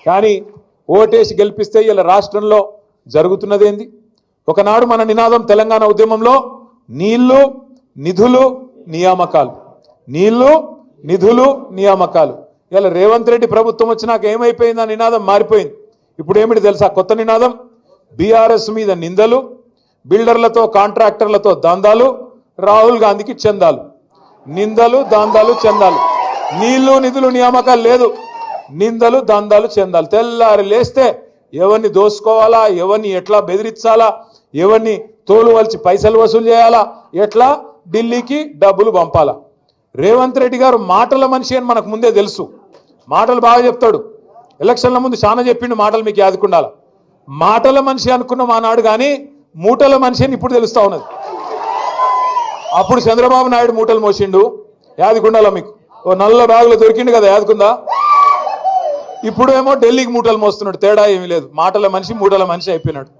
కానీ ఓటేసి గెలిపిస్తే ఇలా రాష్ట్రంలో జరుగుతున్నదేంది? ఒకనాడు మన నినాదం తెలంగాణ ఉద్యమంలో నీళ్లు నిధులు నియామకాలు, నీళ్లు నిధులు నియామకాలు. ఇలా రేవంత్ రెడ్డి ప్రభుత్వం వచ్చినాక ఏమైపోయింది? ఆ నినాదం మారిపోయింది. ఇప్పుడు ఏమిటి తెలుసా కొత్త నినాదం? బీఆర్ఎస్ మీద నిందలు, బిల్డర్లతో కాంట్రాక్టర్లతో దందాలు, రాహుల్ గాంధీకి చందాలు. నిందలు దందాలు చందాలు, నీళ్లు నిధులు నియామకాలు లేదు, నిందలు దందాలు చందాలు. తెల్లారి లేస్తే ఎవరిని దోసుకోవాలా, ఎవరిని ఎట్లా బెదిరించాలా, ఎవరిని తోలు వలిచి పైసలు వసూలు చేయాలా, ఎట్లా ఢిల్లీకి డబ్బులు పంపాలా. రేవంత్ రెడ్డి గారు మాటల మనిషి అని మనకు ముందే తెలుసు. మాటలు బాగా చెప్తాడు. ఎలక్షన్ల ముందు చాలా చెప్పిండు మాటలు, మీకు యాదుకుండాల. మాటల మనిషి అనుకున్నాం ఆనాడు, కానీ మూటల మనిషి అని ఇప్పుడు తెలుస్తా ఉన్నది. అప్పుడు చంద్రబాబు నాయుడు మూటలు మోసిండు, యాదుకుండాల మీకు. ఓ నల్ల బ్యాగులో దొరికిండు కదా, యాదుకుందా? ఇప్పుడు ఏమో ఢిల్లీకి మూటలు మోస్తున్నాడు. తేడా ఏమీ లేదు. మాటల మనిషి మూటల మనిషి అయిపోయినాడు.